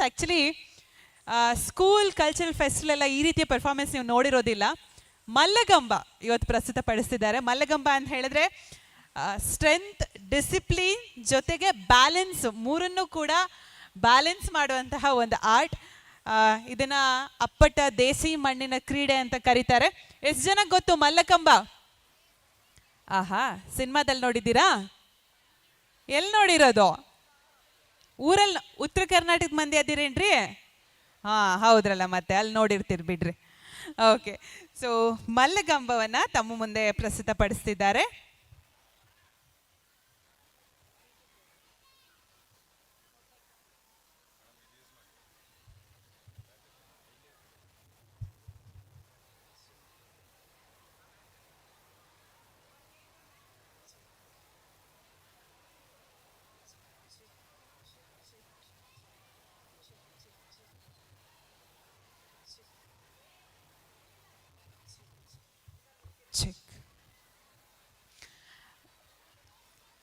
Prasad actually school cultural festival ಈ ರೀತಿಯ performance ನೀವು ನೋಡಿರೋದಿಲ್ಲ. ಮಲ್ಲಗಂಬ ಇವತ್ತು ಪ್ರಸ್ತುತಪಡಿಸ್ತಿದ್ದಾರೆ. ಮಲ್ಲಗಂಬ ಅಂತ ಹೇಳಿದ್ರೆ ಸ್ಟ್ರೆಂತ್, ಡಿಸಿಪ್ಲಿನ್ ಜೊತೆಗೆ ಬ್ಯಾಲೆನ್ಸ್, ಮೂರನ್ನು ಕೂಡ ಬ್ಯಾಲೆನ್ಸ್ ಮಾಡುವಂತಹ ಒಂದು ಆರ್ಟ್. ಇದನ್ನ ಅಪ್ಪಟ ದೇಸಿ ಮಣ್ಣಿನ ಕ್ರೀಡೆ ಅಂತ ಕರೀತಾರೆ. ಎಷ್ಟು ಜನ ಗೊತ್ತು ಮಲ್ಲಕಂಬ? ಆಹಾ, ಸಿನಿಮಾದಲ್ಲಿ ನೋಡಿದ್ದೀರಾ? ಎಲ್ಲಿ ನೋಡಿರೋದು? ಊರಲ್ಲಿ ಉತ್ತರ ಕರ್ನಾಟಕದ ಮಂದಿ ಅದಿರೇನ್ರಿ? ಹೌದ್ರಲ್ಲ, ಮತ್ತೆ ಅಲ್ಲಿ ನೋಡಿರ್ತೀರಿ ಬಿಡ್ರಿ. ಓಕೆ, ಸೊ ಮಲ್ಲಗಂಬವನ್ನ ತಮ್ಮ ಮುಂದೆ ಪ್ರಸ್ತುತಪಡಿಸ್ತಿದ್ದಾರೆ.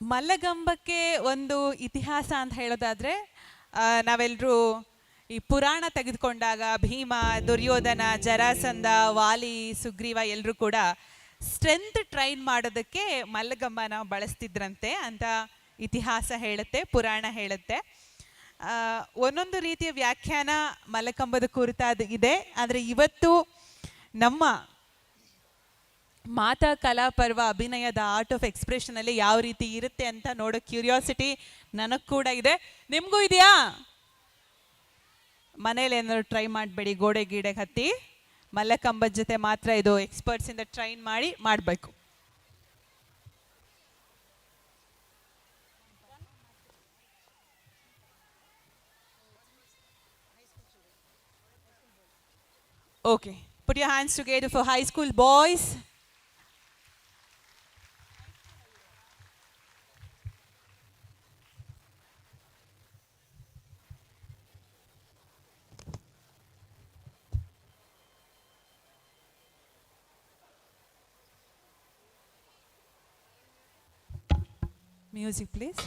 ಮಲ್ಲಗಂಬಕ್ಕೆ ಒಂದು ಇತಿಹಾಸ ಅಂತ ಹೇಳೋದಾದ್ರೆ, ನಾವೆಲ್ಲರೂ ಈ ಪುರಾಣ ತೆಗೆದುಕೊಂಡಾಗ ಭೀಮ, ದುರ್ಯೋಧನ, ಜರಾಸಂಧ, ವಾಲಿ, ಸುಗ್ರೀವ ಎಲ್ಲರೂ ಕೂಡ ಸ್ಟ್ರೆಂತ್ ಟ್ರೈನ್ ಮಾಡೋದಕ್ಕೆ ಮಲ್ಲಗಂಬನ ಬಳಸ್ತಿದ್ರಂತೆ ಅಂತ ಇತಿಹಾಸ ಹೇಳುತ್ತೆ, ಪುರಾಣ ಹೇಳುತ್ತೆ. ಒಂದೊಂದು ರೀತಿಯ ವ್ಯಾಖ್ಯಾನ ಮಲ್ಲಕಂಬದ ಕುರಿತಾದ ಇದೆ. ಆದರೆ ಇವತ್ತು ನಮ್ಮ ಮಾತಾ ಕಲಾ ಪರ್ವ ಅಭಿನಯದ ಆರ್ಟ್ ಆಫ್ ಎಕ್ಸ್ಪ್ರೆಷನ್ ಅಲ್ಲಿ ಯಾವ ರೀತಿ ಇರುತ್ತೆ ಅಂತ ನೋಡೋ ಕ್ಯೂರಿಯಾಸಿಟಿ ನನಗೆ ಕೂಡ ಇದೆ. ನಿಮಗೂ ಇದೆಯಾ? ಮನೇಲಿ ಏನಾದ್ರು ಟ್ರೈ ಮಾಡಬೇಡಿ, ಗೋಡೆ ಗೀಡೆಗೆ ಹತ್ತಿ. ಮಲ್ಲಕಂಬದ ಜೊತೆ ಮಾತ್ರ ಇದು ಎಕ್ಸ್ಪರ್ಟ್ಸ್ ಇಂದ ಟ್ರೈನ್ ಮಾಡಿ ಮಾಡಬೇಕು. Okay, put your hands together for high school boys. Music, please.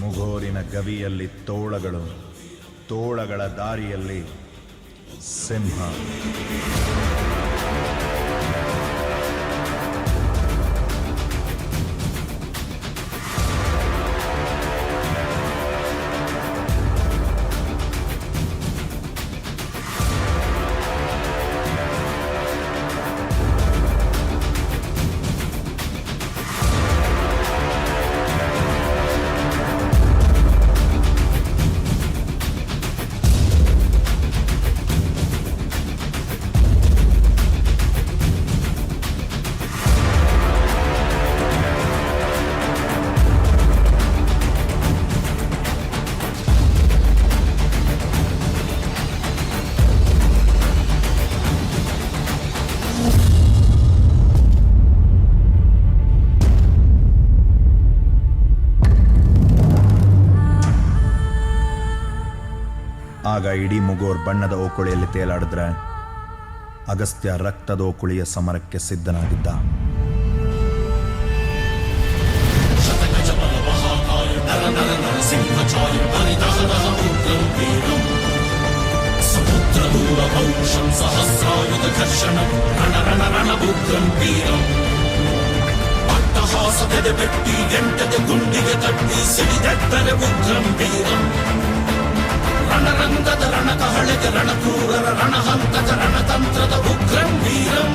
ಮುಗೋರಿನ ಗವಿಯಲ್ಲಿ ತೋಳಗಳು, ತೋಳಗಳ ದಾರಿಯಲ್ಲಿ ಸಿಂಹ. ಆಗ ಇಡೀ ಮುಗೋರ್ ಬಣ್ಣದ ಓಕುಳಿಯಲ್ಲಿ ತೇಲಾಡಿದ್ರೆ ಅಗಸ್ತ್ಯ ರಕ್ತದ ಓಕುಳಿಯ ಸಮರಕ್ಕೆ ಸಿದ್ಧನಾಗಿದ್ದ. ರಣರಂಗದ ರಣಕಹಳೆಗ ರಣಕ್ರೂರರ ರಣಹಂತಕ ರಣತಂತ್ರದ ಉಗ್ರಂ ವೀರಂ.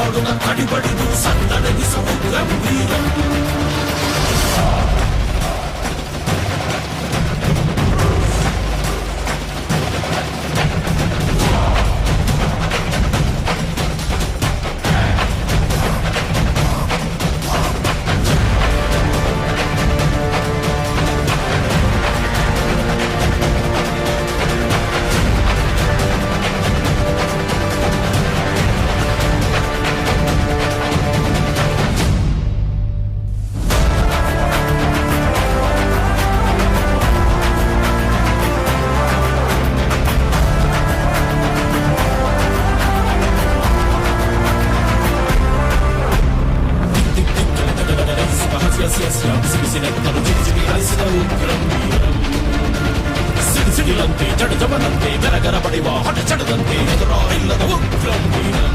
ಚೆಂಡಾಡುನ ಕಡಿಬಡಿದು ಸತ್ತಡಗಿಸುವ ಉಗ್ರಂ ವೀರಂ. ಸಿಡಿಸಿಡಿಲಂತೆ ಜಡಜವನಂತೆ ಗರಗರ ಬಡಿವ ಹಠ ಚಡದಂತೆ ಎದುರ ಇಲ್ಲದ ಉಗ್ರಂ ವೀರಂ.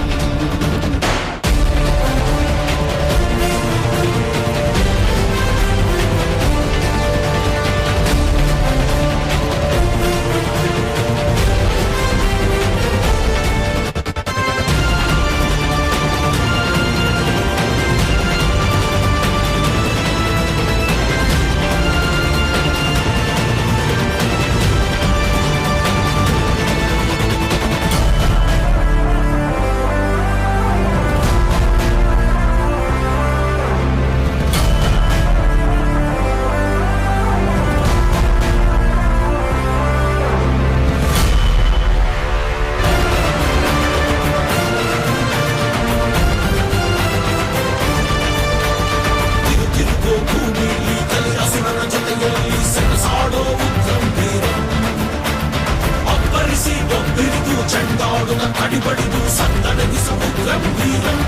ಚೆಂಡಾಡುನ ಕಡಿಬಡಿದು ಸತ್ತಡಗಿಸುವ ಉಗ್ರಂ ವೀರಂ.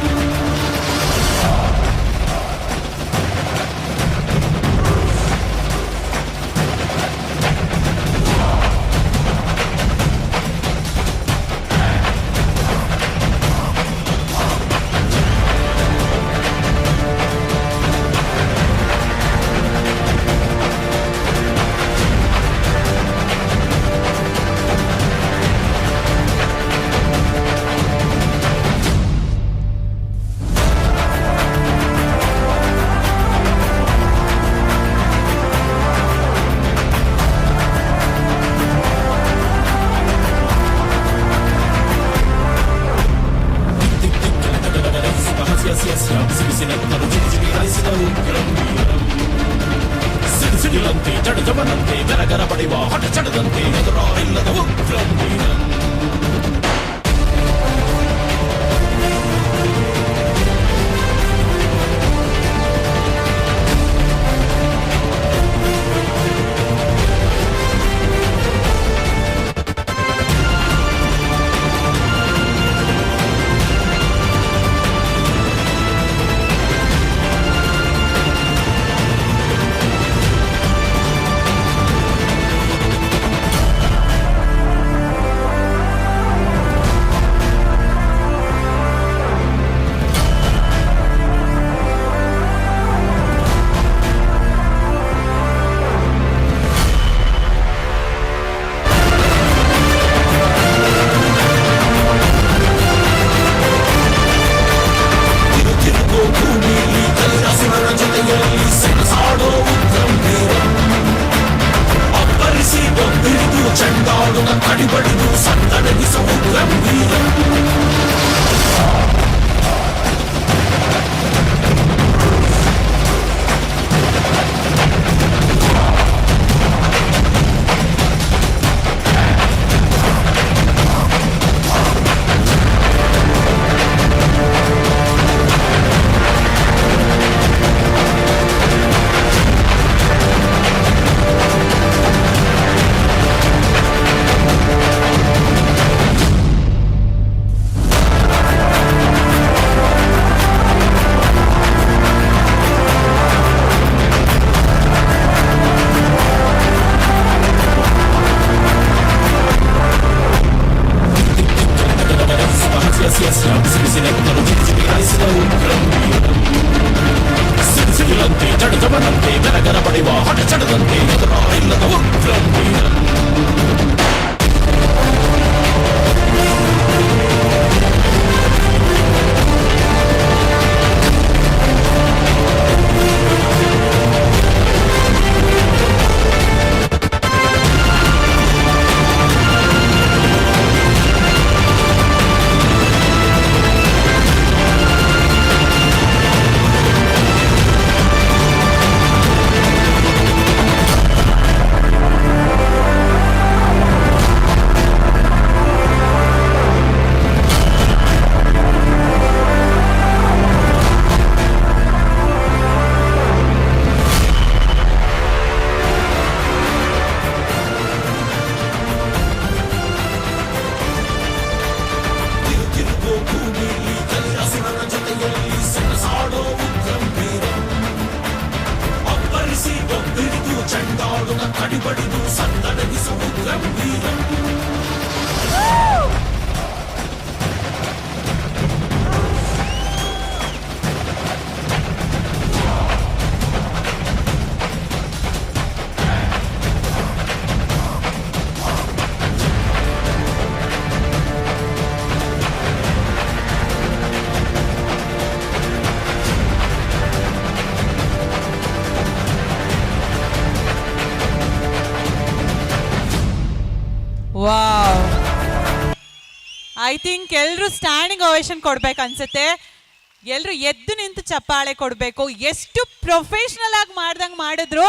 ಸಿಡಿಸಿಡಿಲಂತೆ ಜಡಜವನಂತೆ ಗರಗರ ಬಡಿವ ಹಠ ಚಡದಂತೆ ಎದುರ ಇಲ್ಲದ ಉಗ್ರಂ ವೀರಂ. ಚೆಂಡಾಡುನ ಕಡಿಬಡಿದು ಸತ್ತಡಗಿಸುವ ಉಗ್ರಂ ವೀರಂ. ಸಿಡಿಸಿಡಿಲಂತೆ ಜಡಜವನಂತೆ ಗರಗರ ಬಡಿವ ಹಠ ಚಡದಂತೆ ಎದುರ ಇಲ್ಲದ ಉಗ್ರಂ ವೀರಂ. ಬಡಿದು ಸನ್ನಡಗಿಸುವು ಗಂಭೀರಂ. ವಾವ್, ಐ ಥಿಂಕ್ ಎಲ್ಲರೂ ಸ್ಟ್ಯಾಂಡಿಂಗ್ ಓವೇಷನ್ ಕೊಡ್ಬೇಕು ಅನ್ಸುತ್ತೆ. ಎಲ್ಲರೂ ಎದ್ದು ನಿಂತು ಚಪ್ಪಾಳೆ ಕೊಡಬೇಕು. ಎಷ್ಟು ಪ್ರೊಫೆಷನಲ್ ಆಗಿ ಮಾಡ್ದಂಗೆ ಮಾಡಿದ್ರು.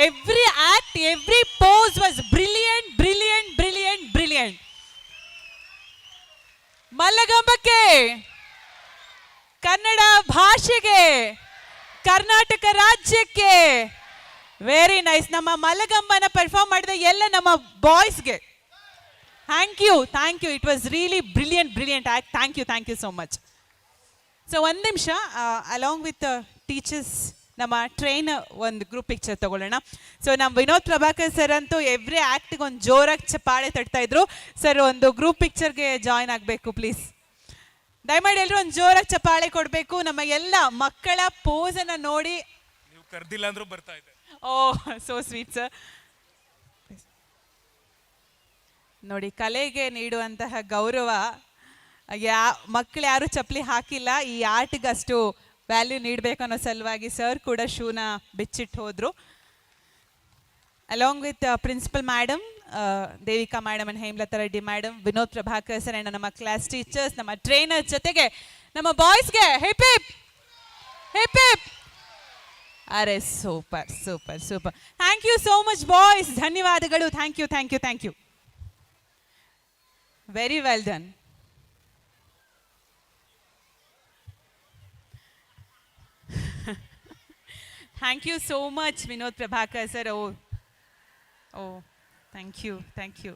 Every act, every pose was brilliant, brilliant, brilliant, brilliant. ಮಲ್ಲಗಂಬಕ್ಕೆ, ಕನ್ನಡ ಭಾಷೆಗೆ, ಕರ್ನಾಟಕ ರಾಜ್ಯಕ್ಕೆ ವೆರಿ ನೈಸ್. ನಮ್ಮ ಮಲ್ಲಗಂಬನ ಪರ್ಫಾರ್ಮ್ ಮಾಡಿದ ಎಲ್ಲ ನಮ್ಮ ಬಾಯ್ಸ್ಗೆ thank you, thank you. It was really brilliant, brilliant act. Thank you so much. So ಒಂದು ನಿಮಿಷ, ಅಲಾಂಗ್ ವಿತ್ ಟೀಚರ್ಸ್ ನಮ್ಮ ಟ್ರೈನರ್ ಒಂದು ಗ್ರೂಪ್ ಪಿಕ್ಚರ್ ತಗೊಳ್ಳೋಣ. ಸೊ ನಮ್ಮ ವಿನೋದ್ ಪ್ರಭಾಕರ್ ಸರ್ ಅಂತೂ ಎವ್ರಿ ಆ್ಯಕ್ಟಿಗೆ ಒಂದು ಜೋರಾಗಿ ಚಪ್ಪಾಳೆ ತಟ್ತಾ ಇದ್ರು. ಸರ್ ಒಂದು ಗ್ರೂಪ್ ಪಿಕ್ಚರ್ಗೆ ಜಾಯ್ನ್ ಆಗಬೇಕು ಪ್ಲೀಸ್. ದಯಮಾಡಿ ಎಲ್ಲರೂ ಒಂದು ಜೋರಾಗಿ ಚಪ್ಪಾಳೆ ಕೊಡಬೇಕು. ನಮ್ಮ ಎಲ್ಲ ಮಕ್ಕಳ ಪೋಸನ್ನು ನೋಡಿ. ನೀವು ಕರ್ದಿಲ್ಲ ಅಂದ್ರೂ ಬರ್ತಾ ಇದೆ. ಓ, ಸೋ ಸ್ವೀಟ್ ಸರ್. ನೋಡಿ, ಕಲೆಗೆ ನೀಡುವಂತಹ ಗೌರವ ಮಕ್ಕಳು ಯಾರು ಚಪ್ಪಲಿ ಹಾಕಿಲ್ಲ. ಈ ಆರ್ಟ್ಗೆ ಅಷ್ಟು ವ್ಯಾಲ್ಯೂ ನೀಡಬೇಕು ಅನ್ನೋ ಸಲುವಾಗಿ ಸರ್ ಕೂಡ ಶೂನ ಬಿಚ್ಚಿಟ್ಟು ಹೋದರು. Along with principal madam Devika madam and Hemalatha Reddy madam, Vinod Prabhakar sir and ನಮ್ಮ ಕ್ಲಾಸ್ ಟೀಚರ್ಸ್, ನಮ್ಮ ಟ್ರೈನರ್ ಜೊತೆಗೆ ನಮ್ಮ ಬಾಯ್ಸ್ಗೆ ಹಿಪ್ ಹಿಪ್ ಹಿಪ್ ಹಿಪ್. ಅರೆ super super super. Thank you so much boys. ಧನ್ಯವಾದಗಳು. Thank you, thank you, thank you. Very well done. Thank you so much, Vinod Prabhakar sir. Oh, thank you, thank you.